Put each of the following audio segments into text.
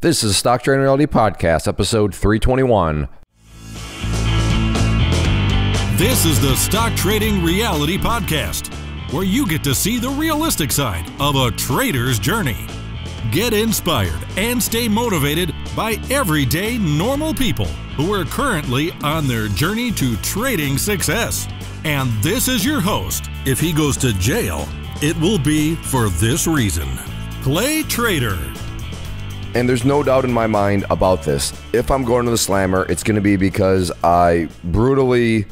This is Stock Trading Reality Podcast, episode 321. This is the Stock Trading Reality Podcast, where you get to see the realistic side of a trader's journey. Get inspired and stay motivated by everyday normal people who are currently on their journey to trading success. And this is your host. If he goes to jail, it will be for this reason. Clay Trader. And there's no doubt in my mind about this. If I'm going to the slammer, it's going to be because I brutally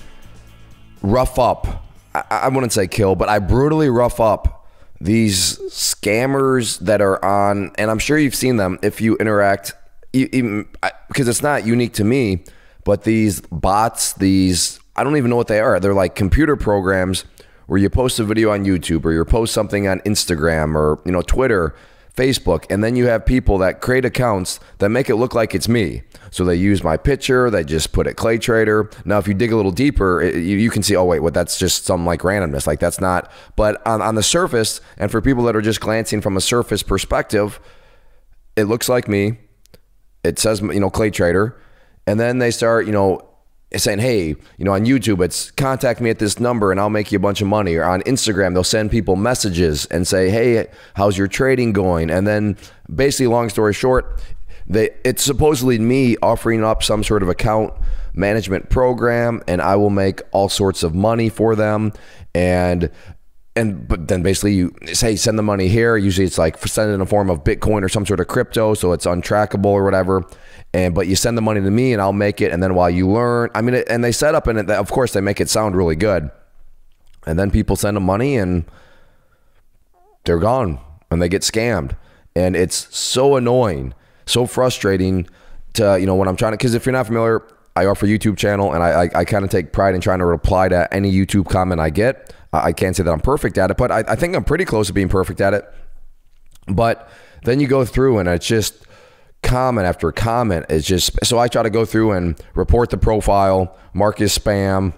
rough up. I wouldn't say kill, but I brutally rough up these scammers that are on, and I'm sure you've seen them if you interact, because it's not unique to me, but these bots, I don't even know what they are. They're like computer programs where you post a video on YouTube or you post something on Instagram or Twitter, Facebook, and then you have people that create accounts that make it look like it's me. So they use my picture, they just put it Clay Trader. Now, if you dig a little deeper, you can see, oh wait, that's just some like randomness. Like that's not, but on the surface, and for people that are just glancing from a surface perspective, it looks like me. It says, Clay Trader. And then they start, saying, hey, on YouTube, it's contact me at this number and I'll make you a bunch of money. Or on Instagram, they'll send people messages and say, hey, how's your trading going? And then basically, long story short, it's supposedly me offering up some sort of account management program, and I will make all sorts of money for them. But then basically you say, send the money here. Usually it's like send it in a form of Bitcoin or some sort of crypto, so it's untrackable or whatever. But you send the money to me and I'll make it. And then while you learn, and they set up, and of course they make it sound really good. And then people send them money and they're gone and they get scammed. And it's so annoying, so frustrating to, when I'm trying to, because if you're not familiar, I offer a YouTube channel, and I kind of take pride in trying to reply to any YouTube comment I get. I can't say that I'm perfect at it, but I think I'm pretty close to being perfect at it. But then you go through and it's just comment after comment. It's just, so I try to go through and report the profile, mark as spam,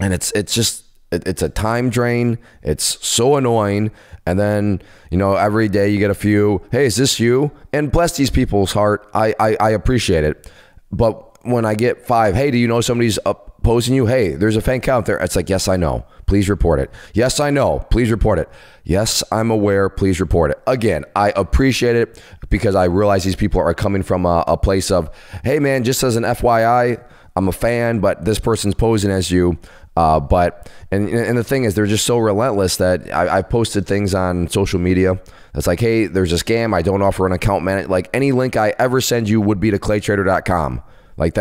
and it's a time drain. It's so annoying. And then, every day you get a few, hey, is this you? And bless these people's heart. I appreciate it. But when I get 5, hey, do you know somebody's opposing you? Hey, there's a fan count there. It's like, yes, I know. Please report it. Yes, I know. Please report it. Yes, I'm aware. Please report it. Again, I appreciate it because I realize these people are coming from a place of, hey, man, just as an FYI, I'm a fan, but this person's posing as you. And the thing is, they're just so relentless that I posted things on social media. It's like, hey, there's a scam. I don't offer an account manager. Like any link I ever send you would be to claytrader.com. Like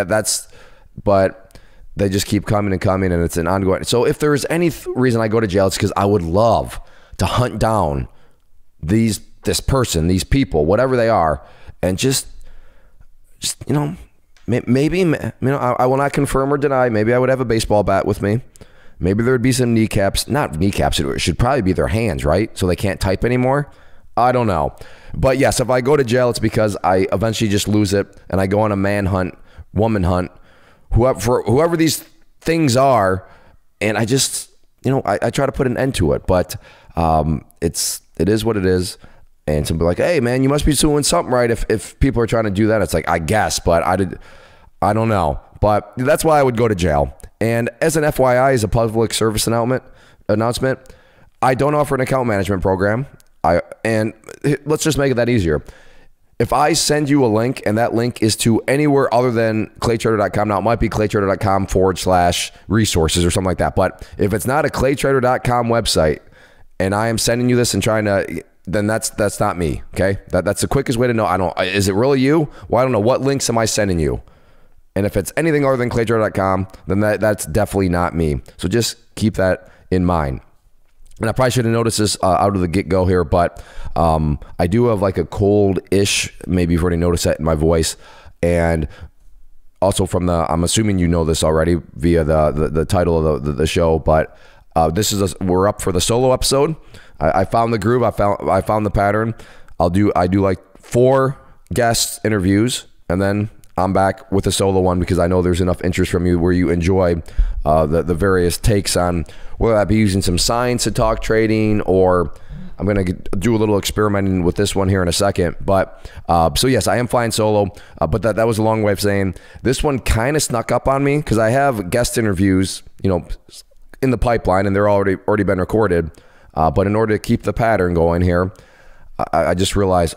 but they just keep coming and coming, and it's an ongoing. So if there's any reason I go to jail, it's because I would love to hunt down this person, these people, whatever they are, and just maybe, I will not confirm or deny. Maybe I would have a baseball bat with me. Maybe there would be some kneecaps, not kneecaps. It should probably be their hands, right? So they can't type anymore. I don't know. But yes, if I go to jail, it's because I eventually just lose it and I go on a man hunt, woman hunt, whoever these things are. And I just, I try to put an end to it, but it is what it is. And some people are like, hey man, you must be doing something right if people are trying to do that. It's like, I guess, but I don't know. But that's why I would go to jail. And as an FYI, as a public service announcement, I don't offer an account management program. And let's just make it that easier. If I send you a link and that link is to anywhere other than claytrader.com, now it might be claytrader.com/resources or something like that. But if it's not a claytrader.com website and I am sending you this and trying to, then that's not me. Okay. That's the quickest way to know. Is it really you? Well, I don't know. What links am I sending you? And if it's anything other than claytrader.com, then that's definitely not me. So just keep that in mind. And I probably should have noticed this out of the get-go here, but I do have like a cold-ish, maybe you've already noticed that in my voice. And also from I'm assuming you know this already via the title of the show, but we're up for the solo episode. I found the groove, I found the pattern. I do like 4 guest interviews, and then I'm back with a solo one because I know there's enough interest from you where you enjoy the various takes on whether that be using some science to talk trading or I'm going to do a little experimenting with this one here in a second. But so yes, I am flying solo. But that was a long way of saying this one kind of snuck up on me because I have guest interviews, in the pipeline, and they're already been recorded. But in order to keep the pattern going here, I just realized,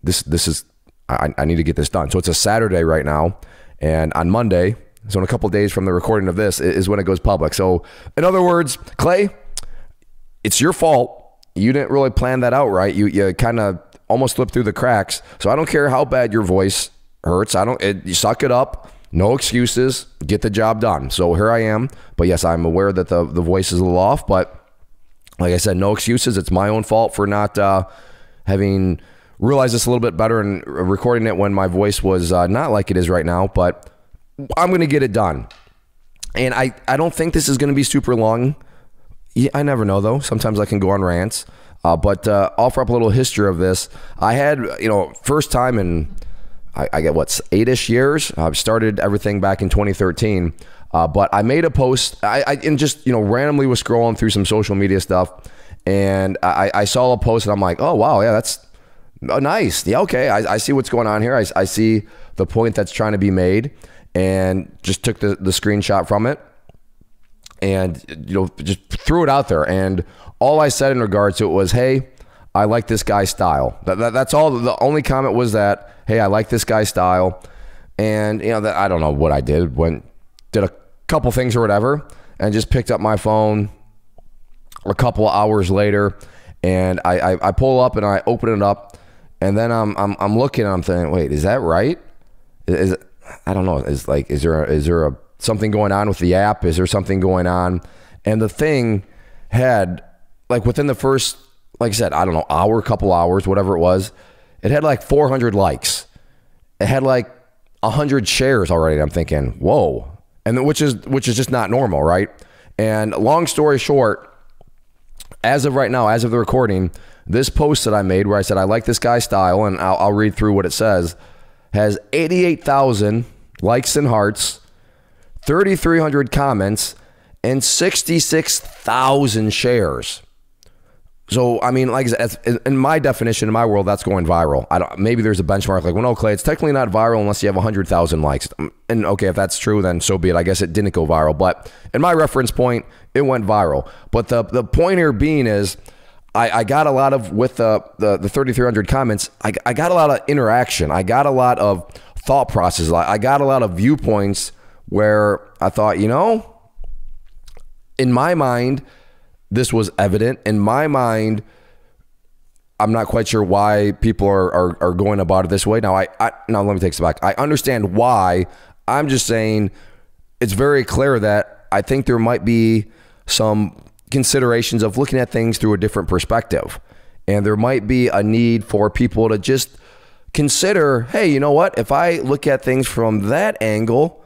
this is I need to get this done. So it's a Saturday right now, and on Monday, so in a couple of days from the recording of this, is when it goes public. So in other words, Clay, it's your fault. You didn't really plan that out right. You kind of almost slipped through the cracks. So I don't care how bad your voice hurts. You suck it up. No excuses. Get the job done. So here I am. But yes, I'm aware that the voice is a little off. But like I said, no excuses. It's my own fault for not having realized this a little bit better and recording it when my voice was not like it is right now. But I'm going to get it done. And I don't think this is going to be super long. Yeah, I never know, though. Sometimes I can go on rants. But offer up a little history of this. I had, first time in, I get 8-ish years. I started everything back in 2013. But I made a post. I just, randomly was scrolling through some social media stuff. And I saw a post and I'm like, oh, wow, yeah, that's nice. Yeah, okay. I see what's going on here. I see the point that's trying to be made. And just took the screenshot from it and, just threw it out there. And all I said in regards to it was, hey, I like this guy's style. That's all. The only comment was that, hey, I like this guy's style. And, I don't know what I did. Did a couple things or whatever and just picked up my phone a couple of hours later. And I pull up and I open it up. And then I'm looking and I'm thinking, wait, is that right? I don't know. Is there something going on with the app? Is there something going on? And the thing had within the first, like I said, I don't know, hour, couple hours, whatever it was, it had 400 likes. It had 100 shares already. I'm thinking, whoa. And which is just not normal, right? And long story short, as of right now, as of the recording, this post that I made where I said I like this guy's style, and I'll read through what it says, has 88,000 likes and hearts, 3,300 comments, and 66,000 shares. So, I mean, like I said, in my definition, in my world, that's going viral. Maybe there's a benchmark no, Clay, it's technically not viral unless you have 100,000 likes. And okay, if that's true, then so be it. I guess it didn't go viral. But in my reference point, it went viral. But the point here being is, I got a lot of, with the 3,300 comments, I got a lot of interaction. I got a lot of thought processes. I got a lot of viewpoints where I thought, in my mind, this was evident. In my mind, I'm not quite sure why people are going about it this way. Now, now let me take it back. I understand why. I'm just saying it's very clear that I think there might be some considerations of looking at things through a different perspective. And there might be a need for people to just consider, hey, you know what? If I look at things from that angle,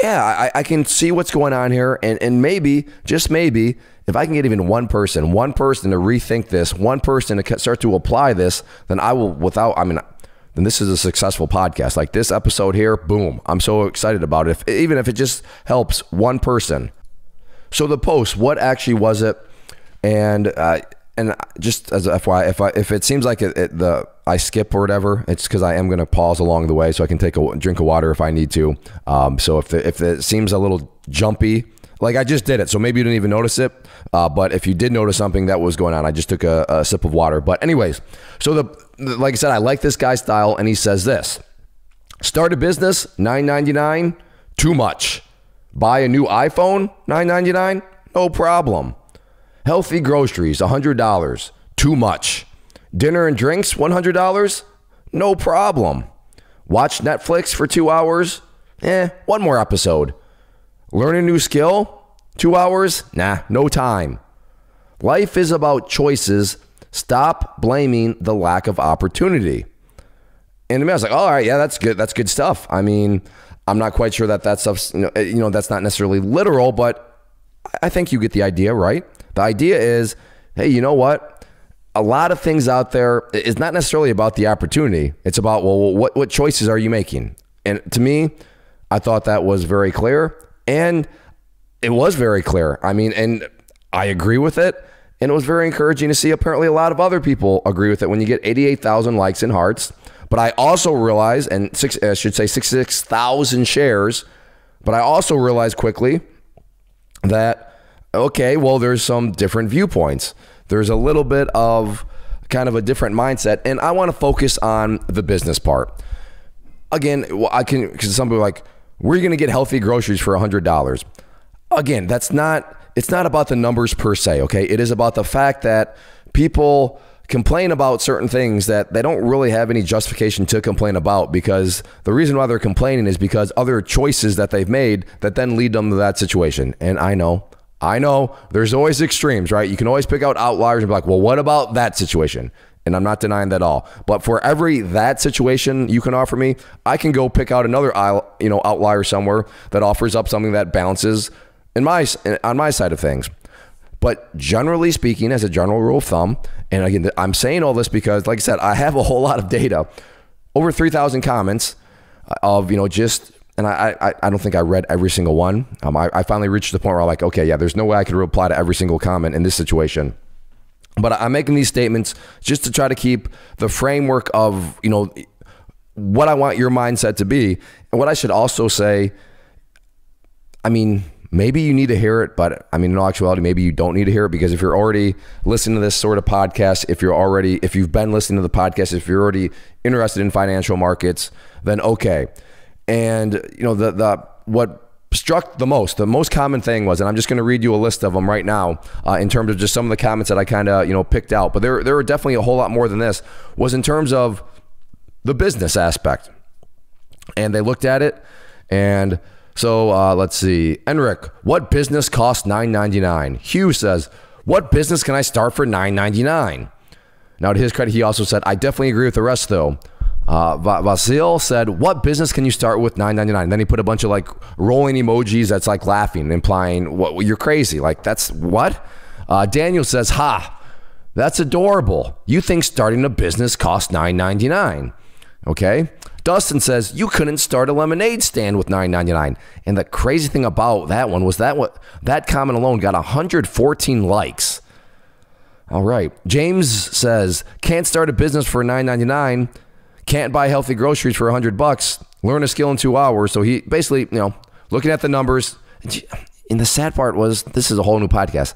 yeah, I can see what's going on here. And maybe, just maybe, if I can get even one person to rethink this, one person to start to apply this, then I will, then this is a successful podcast. Like this episode here, boom. I'm so excited about it. Even if it just helps one person. So the post, what actually was it? And just as a FYI, if it seems like I skip or whatever, it's because I am going to pause along the way so I can take a drink of water if I need to. So if it seems a little jumpy, like I just did it, so maybe you didn't even notice it. But if you did notice something that was going on, I just took a sip of water. But anyways, so like I said, I like this guy's style, and he says this: start a business, $9.99, too much. Buy a new iPhone, $9.99, no problem. Healthy groceries, $100, too much. Dinner and drinks, $100, no problem. Watch Netflix for 2 hours, one more episode. Learn a new skill, 2 hours, nah, no time. Life is about choices. Stop blaming the lack of opportunity. And to me, I was like, all right, yeah, that's good. That's good stuff. I mean, I'm not quite sure that stuff's, that's not necessarily literal, but I think you get the idea, right? The idea is, hey, you know what? A lot of things out there is not necessarily about the opportunity. It's about, well, what choices are you making? And to me, I thought that was very clear. And it was very clear. I mean, and I agree with it. And it was very encouraging to see apparently a lot of other people agree with it when you get 88,000 likes and hearts. But I also realized, and 66,000 shares, but I also realized quickly that, okay, well, there's some different viewpoints. There's a little bit of kind of a different mindset, and I want to focus on the business part. Again, because some people are like, we're going to get healthy groceries for $100. Again, it's not about the numbers per se, okay? It is about the fact that people complain about certain things that they don't really have any justification to complain about, because the reason why they're complaining is because other choices that they've made that then lead them to that situation. And I know there's always extremes, right? You can always pick out outliers and be like, well, what about that situation? And I'm not denying that at all. But for every that situation you can offer me, I can go pick out another outlier somewhere that offers up something that balances on my side of things. But generally speaking, as a general rule of thumb, and again, I'm saying all this because, like I said, I have a whole lot of data, over 3,000 comments of, and I don't think I read every single one. I finally reached the point where I'm like, okay, yeah, there's no way I could reply to every single comment in this situation. But I'm making these statements just to try to keep the framework of, what I want your mindset to be. And what I should also say, maybe you need to hear it, but in all actuality, maybe you don't need to hear it, because if you're already listening to this sort of podcast, if you've been listening to the podcast, if you're already interested in financial markets, then okay. And what struck the most common thing was, and I'm just going to read you a list of them right now, in terms of just some of the comments that I kind of picked out, but there were definitely a whole lot more than this, was in terms of the business aspect. And they looked at it, and so let's see. Enric, what business costs $9.99? Hugh says, what business can I start for $9.99? Now, to his credit, he also said, I definitely agree with the rest, though. Vasil said, what business can you start with $9.99? Then he put a bunch of like rolling emojis that's like laughing, implying, what, you're crazy. Like, that's what? Daniel says, that's adorable. You think starting a business costs $9.99. Okay. Dustin says, you couldn't start a lemonade stand with $9.99. And the crazy thing about that one was that comment alone got 114 likes. All right. James says, can't start a business for $9.99. Can't buy healthy groceries for $100. Learn a skill in 2 hours. So he basically, looking at the numbers. And the sad part was, this is a whole new podcast.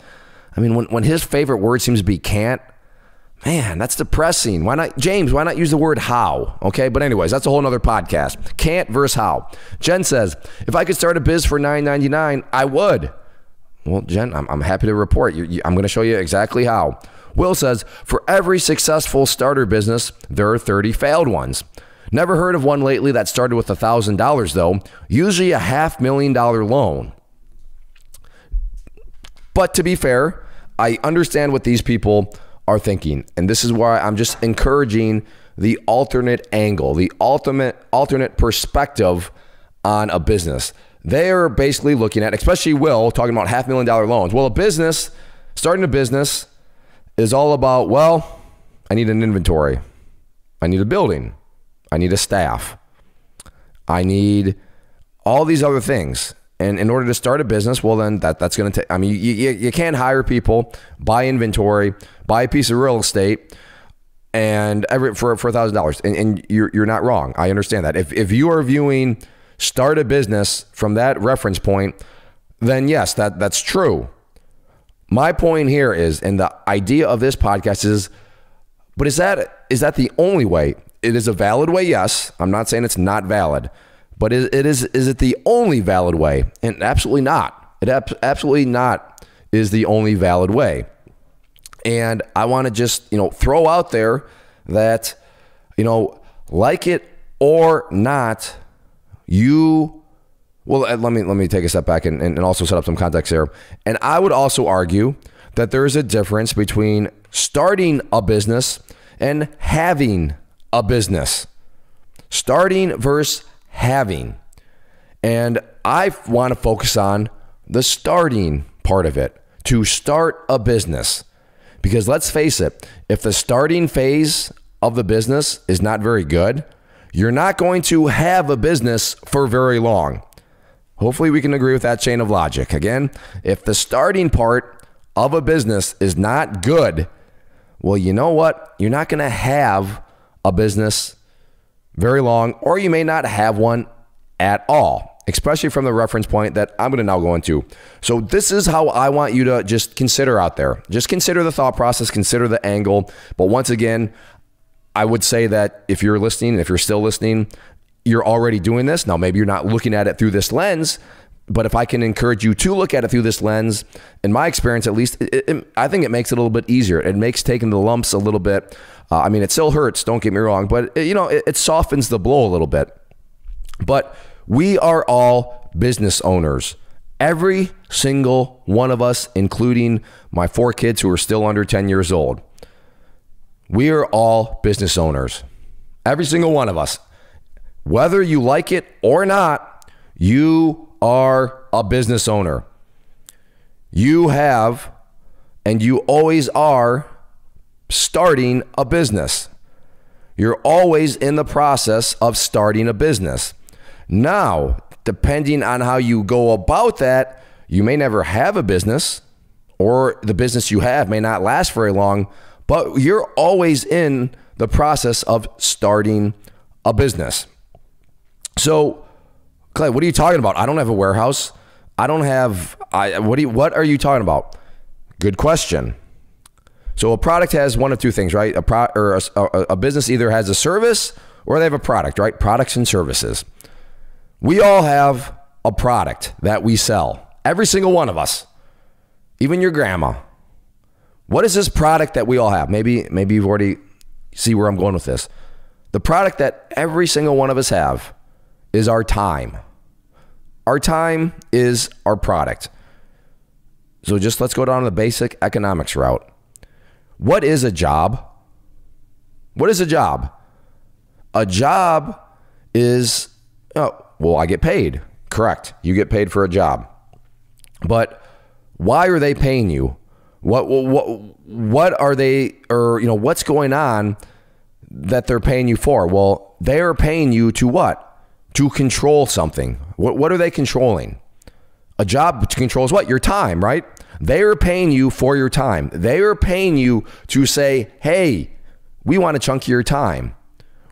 When his favorite word seems to be can't, man, that's depressing. Why not, James, why not use the word how? Okay, but anyways, that's a whole nother podcast. Can't versus how. Jen says, if I could start a biz for $9.99, I would. Well, Jen, I'm happy to report. I'm going to show you exactly how. Will says, for every successful starter business, there are 30 failed ones. Never heard of one lately that started with $1,000 though, usually a $500,000 loan. But to be fair, I understand what these people are thinking. And this is why I'm just encouraging the alternate angle, the alternate perspective on a business. They're basically looking at, especially Will, talking about $500,000 loans. Well, starting a business is all about, well, I need an inventory. I need a building. I need a staff. I need all these other things. And in order to start a business, well, then that's going to take, you can't hire people, buy inventory, buy a piece of real estate, and for $1,000. And you're not wrong. I understand that. If you are viewing start a business from that reference point, then yes, that's true. My point here is, and the idea of this podcast is, but is that the only way? It is a valid way, yes. I'm not saying it's not valid. But is it the only valid way? And absolutely not. It absolutely not is the only valid way. And I want to just, throw out there that, like it or not, let me take a step back and also set up some context here. And I would also argue that there is a difference between starting a business and having a business. Starting versus having. And I want to focus on the starting part of it, to start a business. Because let's face it, if the starting phase of the business is not very good, you're not going to have a business for very long. Hopefully we can agree with that chain of logic. Again, if the starting part of a business is not good, well, you know what? You're not going to have a business very long, or you may not have one at all, especially from the reference point that I'm going to now go into. So this is how I want you to just consider out there. Just consider the thought process, consider the angle. But once again, I would say that if you're listening, if you're still listening, you're already doing this. Now, maybe you're not looking at it through this lens, but if I can encourage you to look at it through this lens, in my experience, at least, I think it makes it a little bit easier. It makes taking the lumps a little bit. I mean, it still hurts, don't get me wrong, but it softens the blow a little bit. But we are all business owners. Every single one of us, including my 4 kids who are still under 10 years old. We are all business owners. Every single one of us. Whether you like it or not, you are a business owner. You have, and you always are, starting a business. You're always in the process of starting a business. Now, depending on how you go about that, you may never have a business, or the business you have may not last very long, but you're always in the process of starting a business. So, Clay, what are you talking about? I don't have a warehouse. I don't have, what are you talking about? Good question. So a product has one of two things, right? A business either has a service or they have a product, right? Products and services. We all have a product that we sell. Every single one of us, even your grandma. What is this product that we all have? Maybe you've already see where I'm going with this. The product that every single one of us have is our time. Our time is our product. So just let's go down the basic economics route. What is a job? What is a job? A job is, I get paid. Correct. You get paid for a job. But why are they paying you? What are they, or what's going on that they're paying you for? Well, they are paying you to what? To control something. What are they controlling? A job controls what? Your time, right? They are paying you for your time. They are paying you to say, hey, we want a chunk of your time.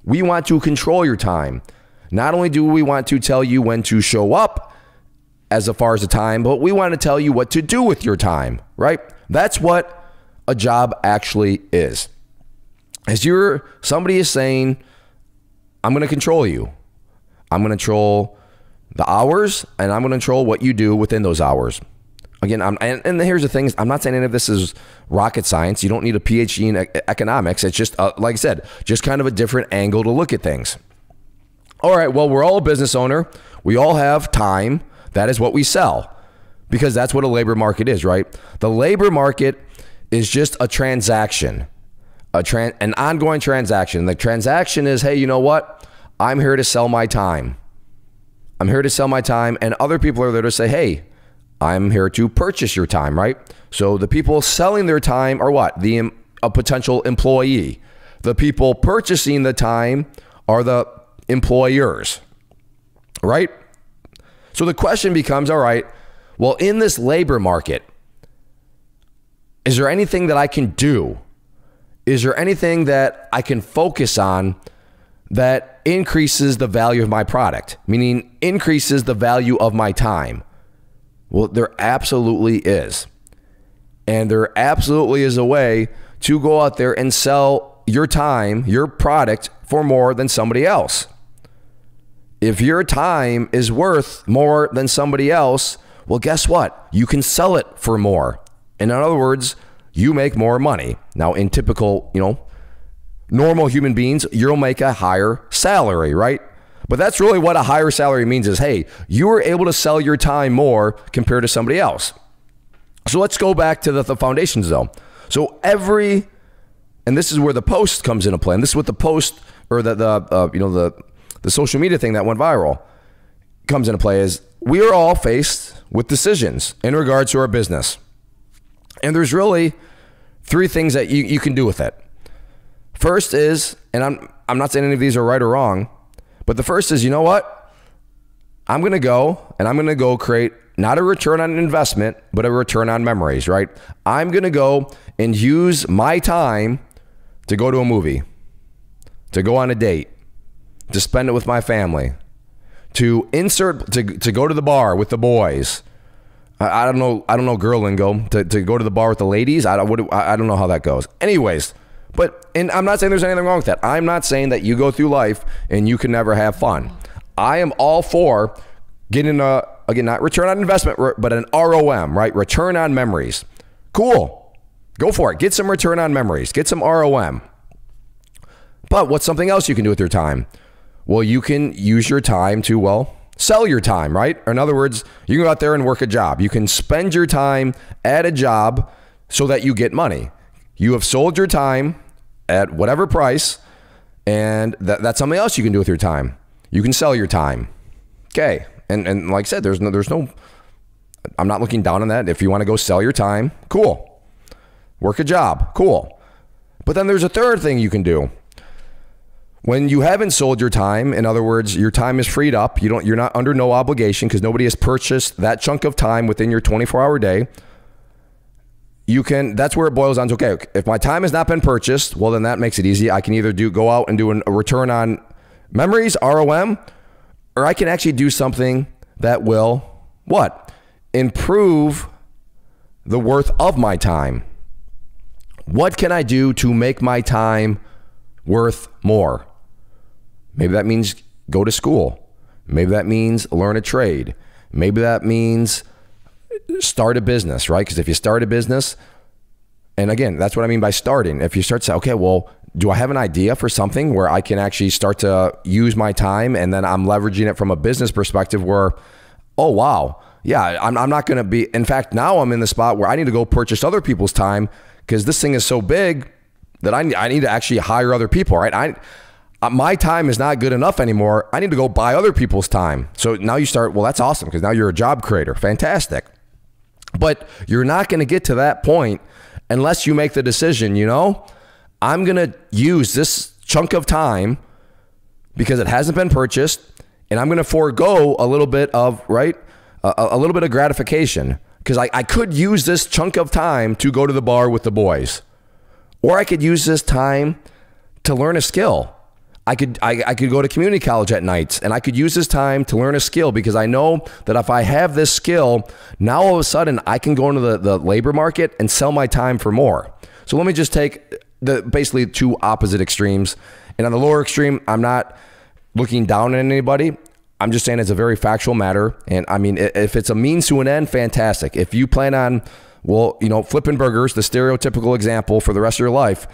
We want to control your time. Not only do we want to tell you when to show up as far as the time, but we want to tell you what to do with your time, right? That's what a job actually is. Somebody is saying, I'm going to control you. I'm going to control the hours, and I'm going to control what you do within those hours. Again, and here's the thing. I'm not saying any of this is rocket science. You don't need a PhD in economics. It's just, like I said, just kind of a different angle to look at things. All right, well, we're all a business owner. We all have time. That is what we sell, because that's what a labor market is, right? The labor market is just a transaction, an ongoing transaction. The transaction is, hey, you know what? I'm here to sell my time. I'm here to sell my time, and other people are there to say, hey, I'm here to purchase your time, right? So the people selling their time are what? A potential employee. The people purchasing the time are the employers, right? So the question becomes, all right, well, in this labor market, is there anything that I can do? Is there anything that I can focus on that increases the value of my product, meaning increases the value of my time? Well, there absolutely is. And there absolutely is a way to go out there and sell your time, your product, for more than somebody else. If your time is worth more than somebody else, well, guess what? You can sell it for more. And in other words, you make more money. Now, in typical, normal human beings, you'll make a higher salary, right? But that's really what a higher salary means is, hey, you were able to sell your time more compared to somebody else. So let's go back to the foundations though. So and this is where the post comes into play. And this is what the post, or the social media thing that went viral comes into play, is we are all faced with decisions in regards to our business. And there's really 3 things that you can do with it. First is, and I'm not saying any of these are right or wrong, but the first is, you know what? I'm going to go create not a return on investment, but a return on memories, right? I'm going to go and use my time to go to a movie, to go on a date, to spend it with my family, to go to the bar with the boys. I don't know girl lingo, to go to the bar with the ladies. I don't know how that goes. Anyways, and I'm not saying there's anything wrong with that. I'm not saying that you go through life and you can never have fun. I am all for getting again, not return on investment, but an ROM, right? Return on memories. Cool. Go for it. Get some return on memories. Get some ROM. But what's something else you can do with your time? Well, you can use your time to, well, sell your time, right? Or in other words, you can go out there and work a job. You can spend your time at a job so that you get money. You have sold your time at whatever price, and that's something else you can do with your time. You can sell your time. Okay. And like I said, there's no, I'm not looking down on that. If you want to go sell your time, cool. Work a job, cool. But then there's a third thing you can do. When you haven't sold your time, in other words, your time is freed up, you're not under no obligation because nobody has purchased that chunk of time within your 24-hour day. That's where it boils down to, okay, if my time has not been purchased, well, then that makes it easy. I can either go out and do a return on memories, ROM, or I can actually do something that will, what? Improve the worth of my time. What can I do to make my time worth more? Maybe that means go to school. Maybe that means learn a trade. Maybe that means start a business, right? Because if you start a business, and again, that's what I mean by starting. If you start to say, okay, well, do I have an idea for something where I can actually start to use my time and then I'm leveraging it from a business perspective where, oh, wow, yeah, I'm not going to be, in fact, now I'm in the spot where I need to go purchase other people's time because this thing is so big that I need to actually hire other people, right? My time is not good enough anymore. I need to go buy other people's time. So now you start, well, that's awesome because now you're a job creator. Fantastic. But you're not going to get to that point unless you make the decision, I'm going to use this chunk of time because it hasn't been purchased and I'm going to forego a little bit of, right? A little bit of gratification because I could use this chunk of time to go to the bar with the boys. Or I could use this time to learn a skill. I could go to community college at nights and I could use this time to learn a skill because I know that if I have this skill, now all of a sudden I can go into the labor market and sell my time for more. So let me just take basically two opposite extremes. And on the lower extreme, I'm not looking down on anybody. I'm just saying it's a very factual matter. And I mean, if it's a means to an end, fantastic. If you plan on, well, flipping burgers, the stereotypical example for the rest of your life,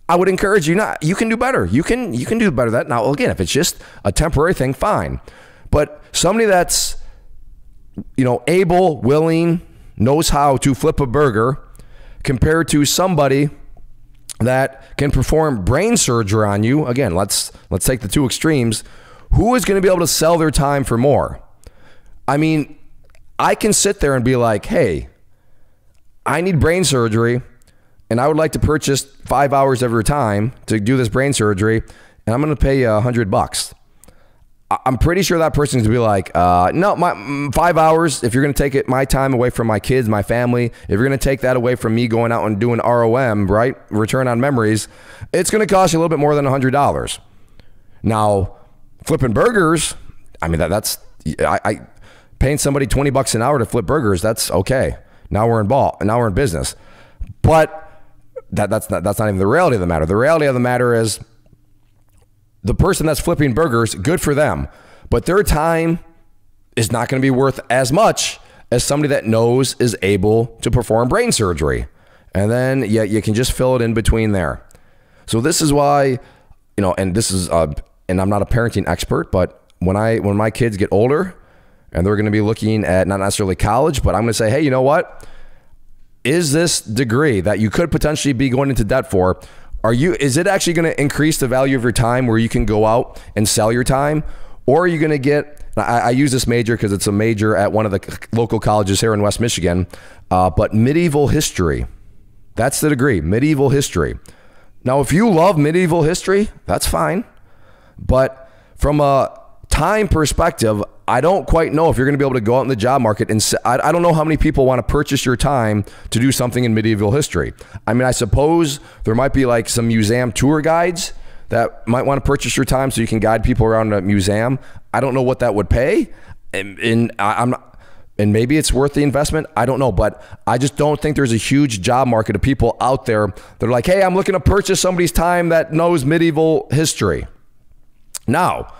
I would encourage you not. You can do better. You can do better than that. Now, again, if it's just a temporary thing, fine. But somebody that's, able, willing, knows how to flip a burger compared to somebody that can perform brain surgery on you. Again, let's take the two extremes. Who is going to be able to sell their time for more? I mean, I can sit there and be like, hey, I need brain surgery and I would like to purchase 5 hours of your time to do this brain surgery, and I'm going to pay you $100. I'm pretty sure that person's going to be like, no, my 5 hours, if you're going to take my time away from my kids, my family, if you're going to take that away from me going out and doing ROM, right, return on memories, it's going to cost you a little bit more than $100. Now, flipping burgers, I mean, that's paying somebody $20 an hour to flip burgers, that's okay. Now we're in business. But that's not even the reality of the matter. The reality of the matter is the person that's flipping burgers, good for them, but their time is not going to be worth as much as somebody that is able to perform brain surgery. And then you can just fill it in between there. So this is why, and this is, and I'm not a parenting expert, but when my kids get older and they're going to be looking at not necessarily college, but I'm going to say, hey, you know what? Is this degree that you could potentially be going into debt for, is it actually going to increase the value of your time where you can go out and sell your time? Or are you going to get, I use this major because it's a major at one of the local colleges here in West Michigan, but medieval history. That's the degree, medieval history. Now, if you love medieval history, that's fine. But from a time perspective, I don't quite know if you're going to be able to go out in the job market and I don't know how many people want to purchase your time to do something in medieval history. I mean, I suppose there might be like some museum tour guides that might want to purchase your time so you can guide people around a museum. I don't know what that would pay, and maybe it's worth the investment. I don't know, but I just don't think there's a huge job market of people out there that are like, hey, I'm looking to purchase somebody's time that knows medieval history. Now,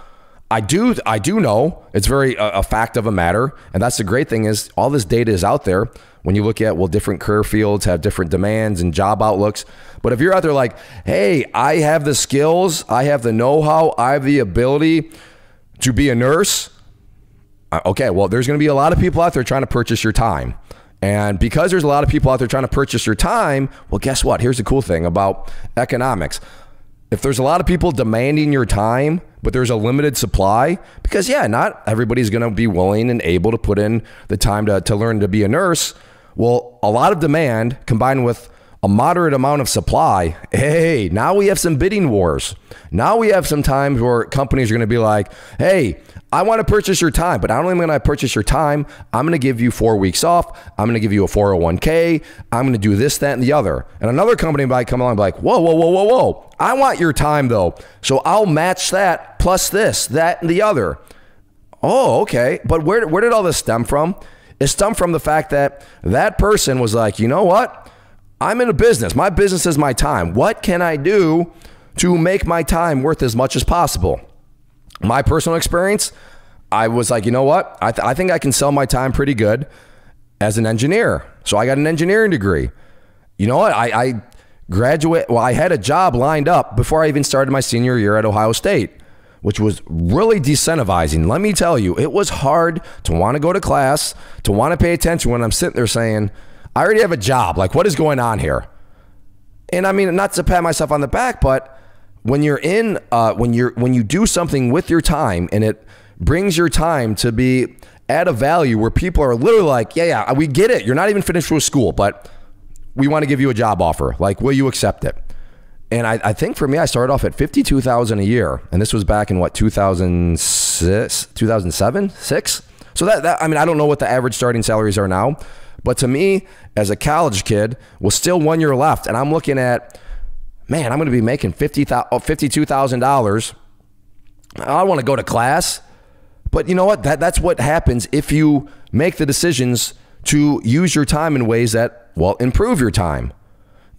I do know it's very a fact of a matter, and that's the great thing is all this data is out there. When you look at, well, different career fields have different demands and job outlooks. But if you're out there like, hey, I have the skills, I have the know-how, I have the ability to be a nurse, okay, well, there's going to be a lot of people out there trying to purchase your time. And because there's a lot of people out there trying to purchase your time, well, guess what? Here's the cool thing about economics. If there's a lot of people demanding your time, but there's a limited supply, because yeah, not everybody's going to be willing and able to put in the time to learn to be a nurse. Well, a lot of demand combined with a moderate amount of supply, hey, now we have some bidding wars. Now we have some times where companies are going to be like, hey, I want to purchase your time, but not only am I going to purchase your time, I'm going to give you 4 weeks off. I'm going to give you a 401k. I'm going to do this, that, and the other. And another company might come along and be like, whoa. I want your time though. So I'll match that plus this, that, and the other. Oh, okay. But where did all this stem from? It stemmed from the fact that that person was like, you know what? I'm in a business. My business is my time. What can I do to make my time worth as much as possible? My personal experience, I was like, you know what? I think I can sell my time pretty good as an engineer. So I got an engineering degree. You know what? I graduate. Well, I had a job lined up before I even started my senior year at Ohio State, which was really decentivizing. Let me tell you, it was hard to want to go to class, to want to pay attention when I'm sitting there saying, I already have a job. Like, what is going on here? And I mean, not to pat myself on the back, but when you're in, when you do something with your time and it brings your time to be at a value where people are literally like, yeah, we get it. You're not even finished with school, but we want to give you a job offer. Like, will you accept it? And I think for me, I started off at $52,000 a year. And this was back in what, 2006, 2007, 6? So that, I mean, I don't know what the average starting salaries are now, but to me, as a college kid, was still 1 year left. And I'm looking at, man, I'm going to be making $52,000. I want to go to class. But you know what? That's what happens if you make the decisions to use your time in ways that, well, improve your time.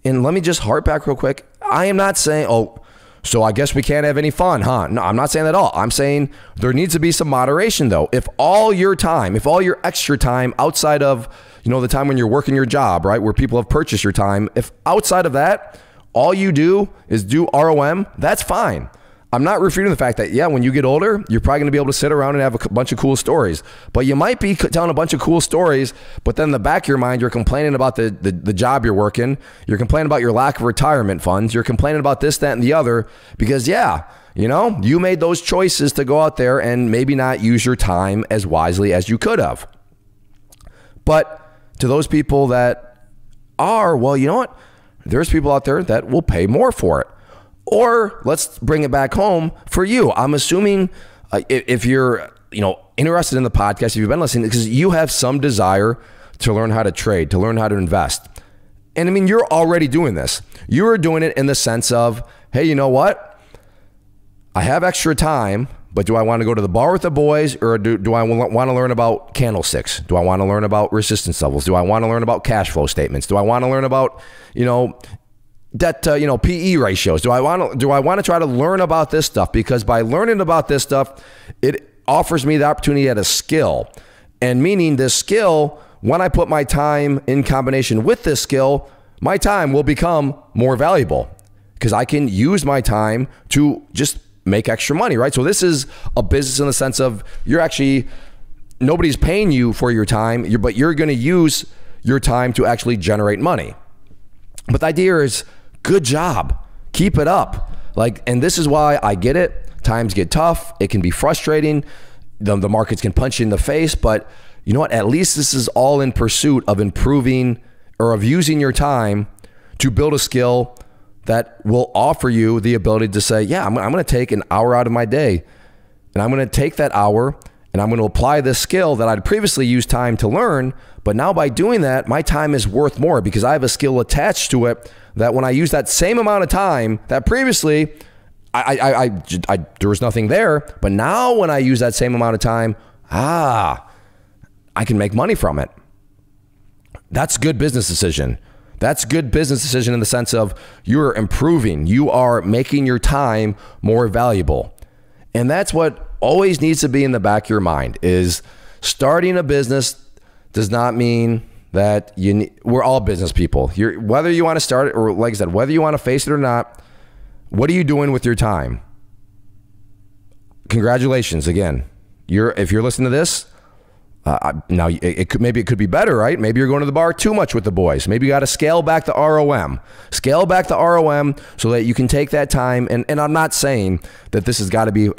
And let me just harp back real quick. I am not saying, oh, so I guess we can't have any fun, huh? No, I'm not saying that at all. I'm saying there needs to be some moderation, though. If all your time, if all your extra time outside of, you know, the time when you're working your job, right, where people have purchased your time, if outside of that, all you do is do ROM, that's fine. I'm not refuting the fact that, yeah, when you get older, you're probably going to be able to sit around and have a bunch of cool stories. But you might be telling a bunch of cool stories, but then in the back of your mind, you're complaining about the job you're working. You're complaining about your lack of retirement funds. You're complaining about this, that, and the other because, yeah, you know, you made those choices to go out there and maybe not use your time as wisely as you could have. But to those people that are, well, you know what? There's people out there that will pay more for it. Or let's bring it back home for you. I'm assuming if you're, you know, interested in the podcast, if you've been listening, because you have some desire to learn how to trade, to learn how to invest. And I mean, you're already doing this. You are doing it in the sense of, hey, you know what? I have extra time, but do I want to go to the bar with the boys or do I want to learn about candlesticks? Do I want to learn about resistance levels? Do I want to learn about cash flow statements? Do I want to learn about, you know, debt to, you know, PE ratios? Do I want to try to learn about this stuff? Because by learning about this stuff, it offers me the opportunity at a skill. And meaning this skill, when I put my time in combination with this skill, my time will become more valuable because I can use my time to just make extra money, right? So this is a business in the sense of you're actually, nobody's paying you for your time, but you're going to use your time to actually generate money. But the idea is, good job. Keep it up. Like, and this is why I get it. Times get tough. It can be frustrating. The markets can punch you in the face, but you know what? At least this is all in pursuit of improving or of using your time to build a skill that will offer you the ability to say, yeah, I'm going to take an hour out of my day and I'm going to take that hour and I'm going to apply this skill that I'd previously used time to learn, but now by doing that, my time is worth more because I have a skill attached to it that when I use that same amount of time that previously there was nothing there, but now when I use that same amount of time, I can make money from it. That's a good business decision. That's a good business decision in the sense of you're improving. You are making your time more valuable. And that's what always needs to be in the back of your mind is starting a business does not mean that we're all business people. Whether you want to start it or, like I said, whether you want to face it or not, what are you doing with your time? Congratulations again. If you're listening to this, now maybe it could be better, right? Maybe you're going to the bar too much with the boys. Maybe you got to scale back the ROM. Scale back the ROM so that you can take that time. And I'm not saying that this has got to be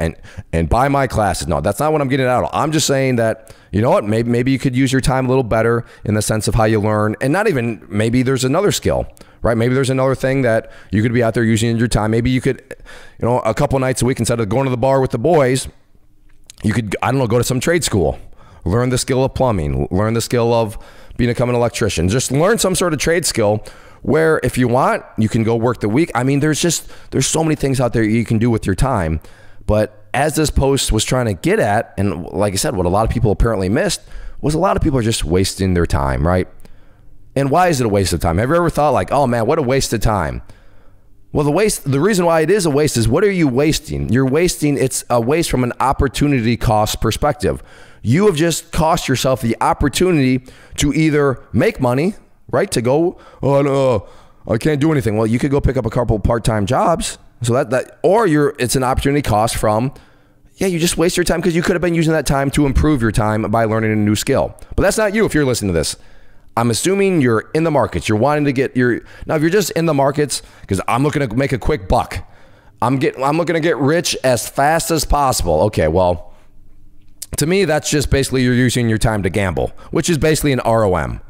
and buy my classes. No, that's not what I'm getting out of. I'm just saying that, you know what? Maybe you could use your time a little better in the sense of how you learn, and not even maybe there's another skill, right? Maybe there's another thing that you could be out there using in your time. Maybe you could, a couple nights a week instead of going to the bar with the boys, you could, I don't know, go to some trade school. Learn the skill of plumbing, learn the skill of becoming an electrician. Just learn some sort of trade skill where if you want, you can go work the week. I mean, there's so many things out there you can do with your time. But as this post was trying to get at, and like I said, what a lot of people apparently missed was a lot of people are just wasting their time, right? And why is it a waste of time? Have you ever thought like, oh man, what a waste of time? Well, the reason why it is a waste is what are you wasting? It's a waste from an opportunity cost perspective. You have just cost yourself the opportunity to either make money, right? To go, oh no, I can't do anything. Well, you could go pick up a couple part-time jobs. So or it's an opportunity cost from, you just waste your time because you could have been using that time to improve your time by learning a new skill. But that's not you if you're listening to this. I'm assuming you're in the markets. You're wanting to get now if you're just in the markets, because I'm looking to make a quick buck. I'm looking to get rich as fast as possible. Okay, well, to me, that's just basically you're using your time to gamble, which is basically an ROM.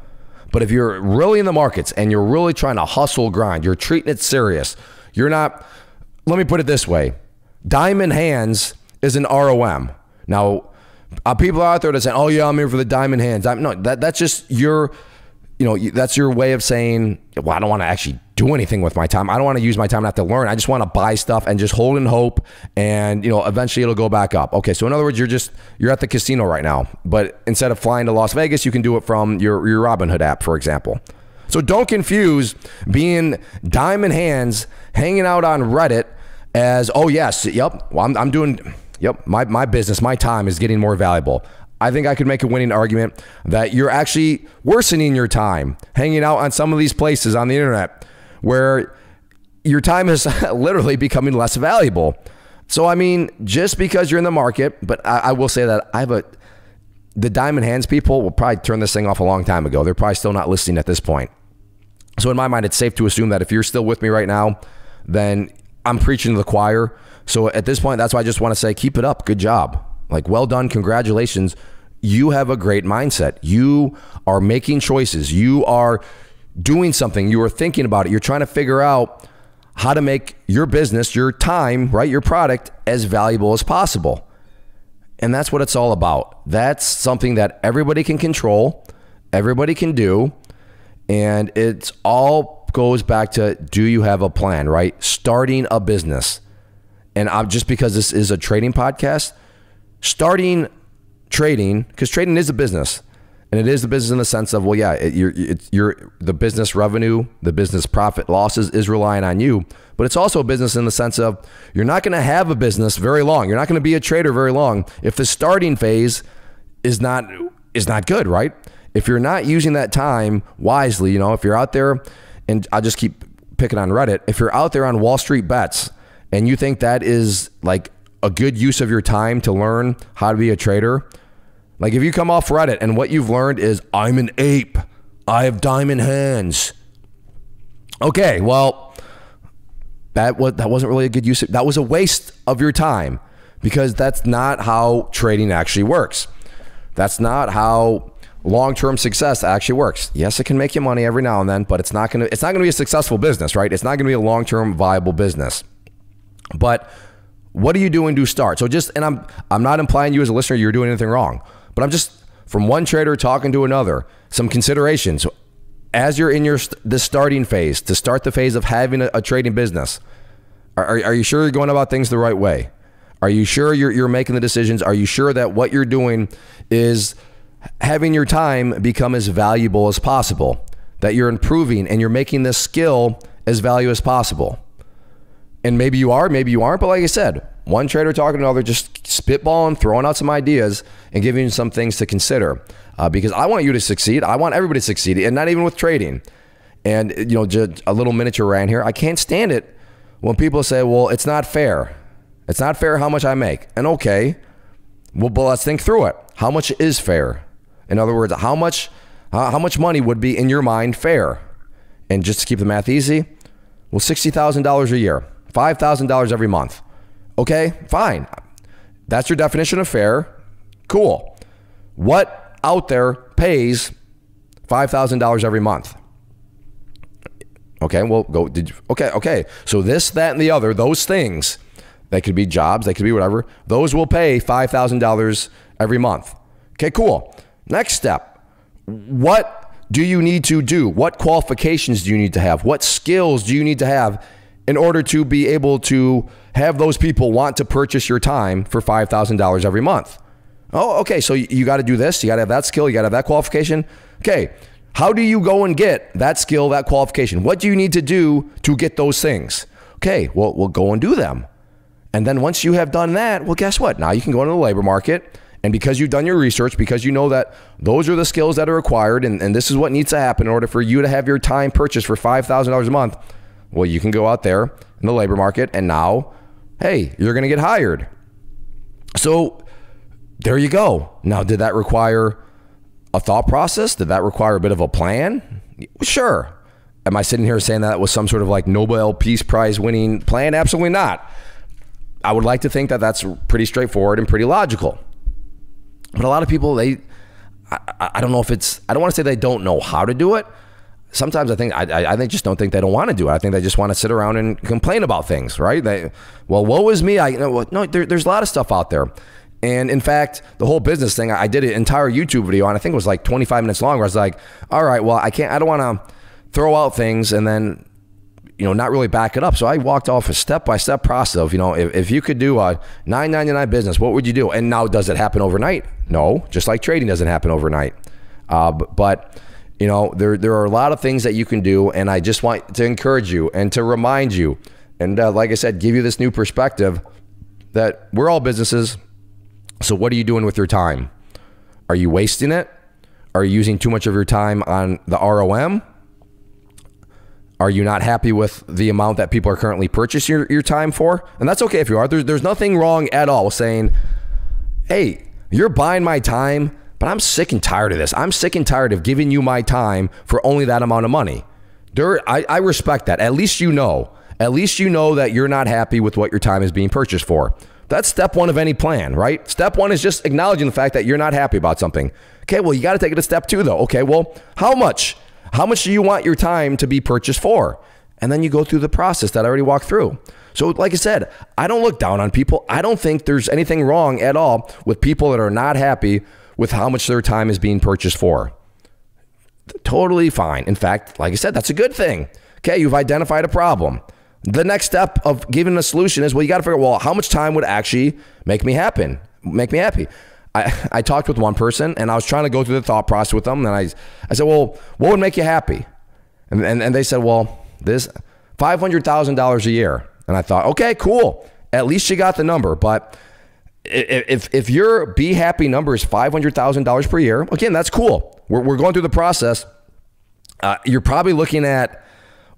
But if you're really in the markets and you're really trying to hustle, grind, you're treating it serious, you're not, let me put it this way. Diamond hands is an ROM. Now, people are out there that say, oh yeah, I'm here for the diamond hands. No, that's just your, that's your way of saying, well, I don't want to actually do anything with my time. I don't want to use my time not to learn. I just want to buy stuff and just hold in hope and, eventually it'll go back up. Okay, so in other words, you're at the casino right now, but instead of flying to Las Vegas, you can do it from your Robinhood app, for example. So don't confuse being diamond hands, hanging out on Reddit as, oh yes, yep, well, I'm doing, yep, my business, my time is getting more valuable. I think I could make a winning argument that you're actually worsening your time hanging out on some of these places on the internet where your time is literally becoming less valuable. So, I mean, just because you're in the market, but I will say that the diamond hands people will probably turn this thing off a long time ago. They're probably still not listening at this point. So in my mind, it's safe to assume that if you're still with me right now, then I'm preaching to the choir. So at this point, that's why I just want to say, keep it up. Good job. Like, well done. Congratulations. You have a great mindset. You are making choices. You are doing something. You are thinking about it. You're trying to figure out how to make your business, your time, right, your product as valuable as possible. And that's what it's all about. That's something that everybody can control, everybody can do, and it's all goes back to, do you have a plan, right? Starting a business. And just because this is a trading podcast, starting trading, because trading is a business. And it is the business in the sense of, well, yeah, the business revenue, the business profit losses is relying on you. But it's also a business in the sense of you're not going to have a business very long. You're not going to be a trader very long if the starting phase is not good, right? If you're not using that time wisely, if you're out there, and I'll just keep picking on Reddit, if you're out there on Wall Street Bets and you think that is like a good use of your time to learn how to be a trader, like if you come off Reddit and what you've learned is, I'm an ape, I have diamond hands. Okay, well, that wasn't really a good use. That was a waste of your time, because that's not how trading actually works. That's not how long-term success actually works. Yes, it can make you money every now and then, but it's not gonna be a successful business, right? It's not gonna be a long-term viable business. But what are you doing to start? So just, and I'm not implying you as a listener you're doing anything wrong, but I'm just, from one trader talking to another, some considerations as you're in this starting phase, to start the phase of having a trading business. Are you sure you're going about things the right way? Are you sure you're making the decisions? Are you sure that what you're doing is having your time become as valuable as possible? That you're improving and you're making this skill as valuable as possible? And maybe you are, maybe you aren't, but like I said, one trader talking to another, just spitballing, throwing out some ideas and giving you some things to consider. Because I want you to succeed. I want everybody to succeed, and not even with trading. And just a little miniature rant here. I can't stand it when people say, well, it's not fair. It's not fair how much I make. And okay, well, but let's think through it. How much is fair? In other words, how much money would be in your mind fair? And just to keep the math easy, well, $60,000 a year, $5,000 every month. Okay, fine. That's your definition of fair. Cool. What out there pays $5,000 every month? Okay, well, okay. So this, that, and the other, those things, they could be jobs, they could be whatever, those will pay $5,000 every month. Okay, cool. Next step. What do you need to do? What qualifications do you need to have? What skills do you need to have in order to be able to have those people want to purchase your time for $5,000 every month? Oh, okay, so you got to do this, you got to have that skill, you got to have that qualification. Okay, how do you go and get that skill, that qualification? What do you need to do to get those things? Okay, well, we'll go and do them. And then once you have done that, well, guess what? Now you can go into the labor market, and because you've done your research, because you know that those are the skills that are required, and this is what needs to happen in order for you to have your time purchased for $5,000 a month, well, you can go out there in the labor market, and now, hey, you're going to get hired. So there you go. Now, did that require a thought process? Did that require a bit of a plan? Sure. Am I sitting here saying that was some sort of like Nobel Peace Prize winning plan? Absolutely not. I would like to think that that's pretty straightforward and pretty logical. But a lot of people, I don't know if it's, I don't want to say they don't know how to do it. Sometimes I think just don't think they don't want to do it. I think they just want to sit around and complain about things, right? Well, woe is me. No, there's a lot of stuff out there. And in fact, the whole business thing, I did an entire YouTube video, and I think it was like 25 minutes long, where I was like, all right, well, I don't want to throw out things and then, not really back it up. So I walked off a step-by-step process of, if you could do a $9.99 business, what would you do? And now, does it happen overnight? No, just like trading doesn't happen overnight. But there are a lot of things that you can do, and I just want to encourage you and to remind you, and like I said, give you this new perspective that we're all businesses. So what are you doing with your time? Are you wasting it? Are you using too much of your time on the ROM? Are you not happy with the amount that people are currently purchasing your time for? And that's okay if you are. There's nothing wrong at all with saying, hey, you're buying my time, but I'm sick and tired of this. I'm sick and tired of giving you my time for only that amount of money. I respect that. At least you know. At least you know that you're not happy with what your time is being purchased for. That's step one of any plan, right? Step one is just acknowledging the fact that you're not happy about something. Okay, well, you got to take it to step two, though. Okay, well, how much? How much do you want your time to be purchased for? And then you go through the process that I already walked through. So like I said, I don't look down on people. I don't think there's anything wrong at all with people that are not happy with how much their time is being purchased for. Totally fine. In fact, like I said, that's a good thing. Okay, you've identified a problem. The next step of giving a solution is, well, you got to figure out, well, how much time would actually make me happy? I talked with one person, and I was trying to go through the thought process with them, and I said, well, what would make you happy? And they said, well, this $500,000 a year. And I thought, okay, cool. At least you got the number. But if your be happy number is $500,000 per year, again, that's cool. We're going through the process. You're probably looking at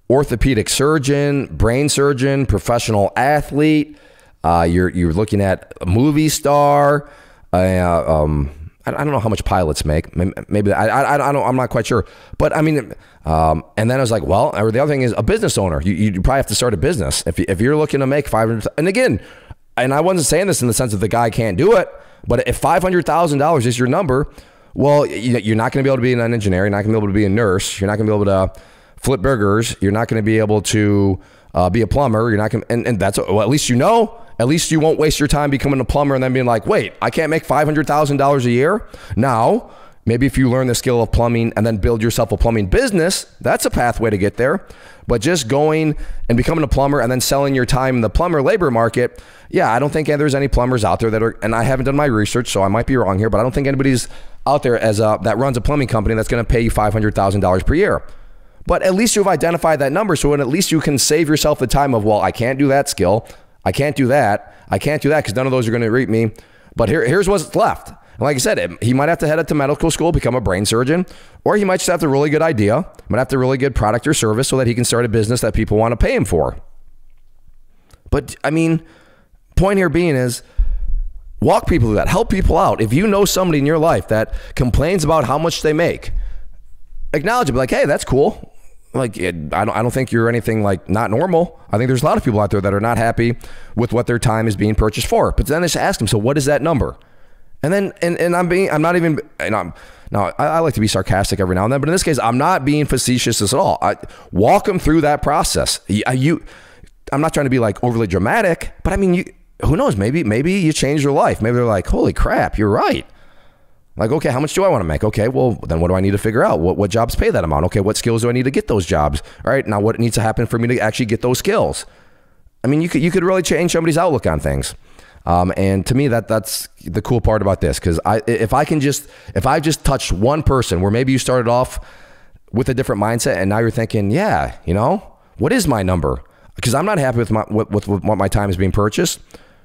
orthopedic surgeon, brain surgeon, professional athlete. You're looking at a movie star. I don't know how much pilots make. Maybe I don't. I'm not quite sure. But I mean, and then I was like, well, or the other thing is a business owner. You probably have to start a business if you're looking to make 500. And again, and I wasn't saying this in the sense that the guy can't do it, but if $500,000 is your number, well, you're not going to be able to be an engineer. You're not going to be able to be a nurse. You're not going to be able to flip burgers. You're not going to be able to be a plumber. You're not going, and that's, well, at least you know. At least you won't waste your time becoming a plumber and then being like, wait, I can't make $500,000 a year? Now, maybe if you learn the skill of plumbing and then build yourself a plumbing business, that's a pathway to get there. But just going and becoming a plumber and then selling your time in the plumber labor market, yeah, I don't think there's any plumbers out there that are, and I haven't done my research, so I might be wrong here, but I don't think anybody's out there that runs a plumbing company that's going to pay you $500,000 per year. But at least you've identified that number, so at least you can save yourself the time of, well, I can't do that skill, I can't do that because none of those are going to reach me. But here's what's left. And like I said, he might have to head up to medical school, become a brain surgeon, or he might just have a really good idea, might have a really good product or service so that he can start a business that people want to pay him for. But I mean, point here being is, walk people through that, help people out. If you know somebody in your life that complains about how much they make, acknowledge it, be like, hey, that's cool. Like, I don't think you're anything like not normal. I think there's a lot of people out there that are not happy with what their time is being purchased for. But then just ask them, so what is that number? And then, and I'm not even, I like to be sarcastic every now and then, but in this case, I'm not being facetious at all. I walk them through that process. I'm not trying to be like overly dramatic, but I mean, who knows? Maybe you change your life. Maybe they're like, holy crap, you're right. Like, okay, how much do I want to make? Okay, well, then what do I need to figure out? What jobs pay that amount? Okay, what skills do I need to get those jobs? All right, now what needs to happen for me to actually get those skills? I mean, you could really change somebody's outlook on things. And to me, that's the cool part about this, because if I've just touched one person where maybe you started off with a different mindset and now you're thinking, yeah, what is my number? Because I'm not happy with what my time is being purchased.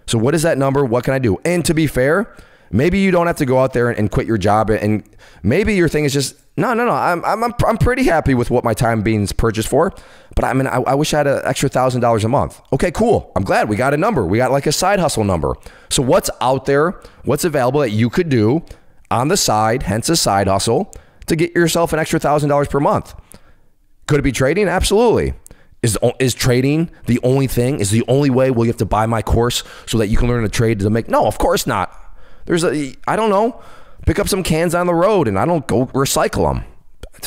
So what is that number? What can I do? And to be fair, maybe you don't have to go out there and quit your job, and maybe your thing is just, no, I'm pretty happy with what my time being purchased for, but I mean, I wish I had an extra $1,000 a month. Okay, cool. I'm glad we got a number. We got like a side hustle number. So what's out there, what's available that you could do on the side, hence a side hustle, to get yourself an extra $1,000 per month? Could it be trading? Absolutely. Is trading the only thing? Is the only way? Will you have to buy my course so that you can learn to trade to make? No, of course not. I don't know, pick up some cans on the road and I don't go recycle them.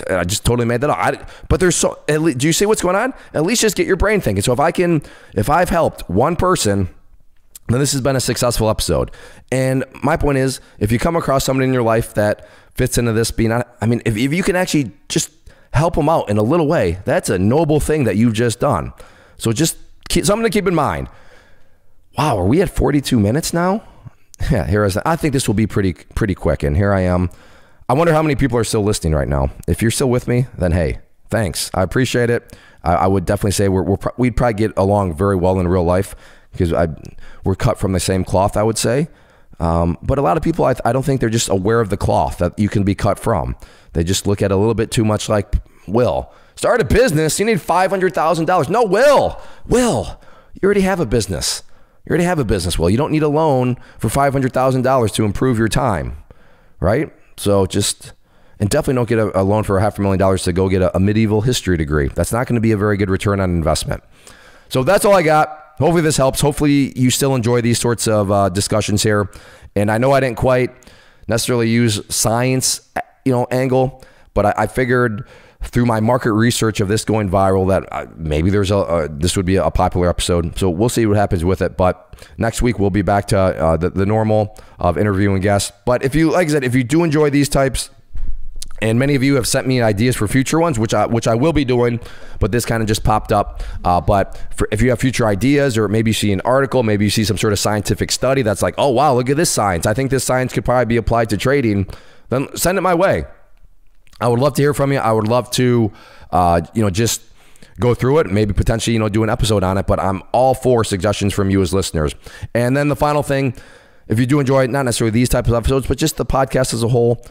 I just totally made that up. But do you see what's going on? At least just get your brain thinking. So if I've helped one person, then this has been a successful episode. And my point is, if you come across somebody in your life that fits into this if you can actually just help them out in a little way, that's a noble thing that you've just done. So just something to keep in mind. Wow, are we at 42 minutes now? Yeah, I think this will be pretty quick, and here I am. I wonder how many people are still listening right now. If you're still with me, then hey, thanks. I appreciate it. I would definitely say we'd probably get along very well in real life because we're cut from the same cloth, I would say. But a lot of people, I don't think they're just aware of the cloth that you can be cut from. They just look at it a little bit too much like, Will, start a business. You need $500,000. No, Will, you already have a business. You already have a business, Will. You don't need a loan for $500,000 to improve your time, right? So and definitely don't get a loan for $500,000 to go get a medieval history degree. That's not going to be a very good return on investment. So that's all I got. Hopefully this helps. Hopefully you still enjoy these sorts of discussions here. And I know I didn't quite necessarily use science, angle, but I figured through my market research of this going viral that maybe this would be a popular episode. So we'll see what happens with it. But next week we'll be back to the normal of interviewing guests. But if you, like I said, if you do enjoy these types, and many of you have sent me ideas for future ones, which I will be doing, but this kind of just popped up. But if you have future ideas, or maybe you see an article, maybe you see some sort of scientific study that's like, oh wow, look at this science. I think this science could probably be applied to trading. Then send it my way. I would love to hear from you. I would love to, just go through it, maybe potentially, do an episode on it, but I'm all for suggestions from you as listeners. And then the final thing, if you do enjoy it, not necessarily these types of episodes, but just the podcast as a whole,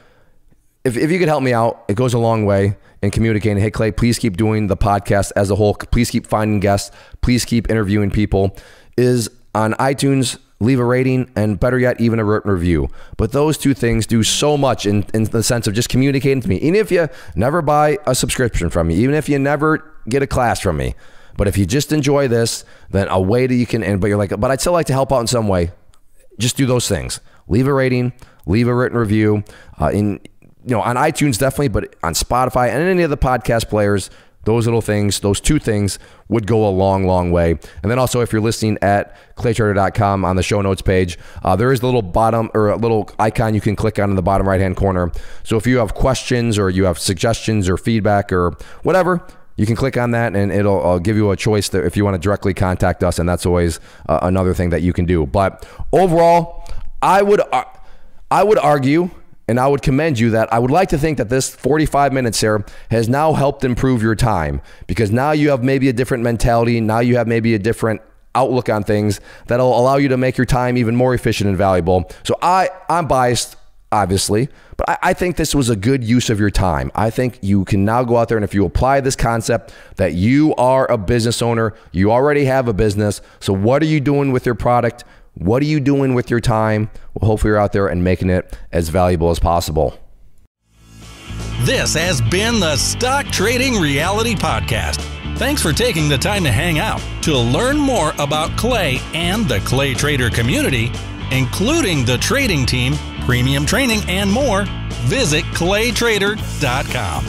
if you could help me out, it goes a long way in communicating. Hey, Clay, please keep doing the podcast as a whole. Please keep finding guests. Please keep interviewing people. Is on iTunes, leave a rating, and better yet, even a written review. But those two things do so much in the sense of just communicating to me. Even if you never buy a subscription from me, even if you never get a class from me, but if you just enjoy this, then a way that you can, but you're like, but I'd still like to help out in some way, just do those things. Leave a rating, leave a written review, on iTunes definitely, but on Spotify and any of the podcast players, those little things, those two things would go a long, long way. And then also, if you're listening at claytrader.com on the show notes page, there is the little bottom or a little icon you can click on in the bottom right-hand corner. So if you have questions or you have suggestions or feedback or whatever, you can click on that and it'll give you a choice that if you want to directly contact us, and that's always another thing that you can do. But overall, I would argue, and I would commend you, that I would like to think that this 45 minutes here has now helped improve your time, because now you have maybe a different mentality. Now you have maybe a different outlook on things that'll allow you to make your time even more efficient and valuable. So I'm biased, obviously, but I think this was a good use of your time. I think you can now go out there, and if you apply this concept that you are a business owner, you already have a business. So what are you doing with your product? What are you doing with your time? Well, hopefully you're out there and making it as valuable as possible. This has been the Stock Trading Reality Podcast. Thanks for taking the time to hang out. To learn more about Clay and the Clay Trader community, including the trading team, premium training, and more, visit claytrader.com.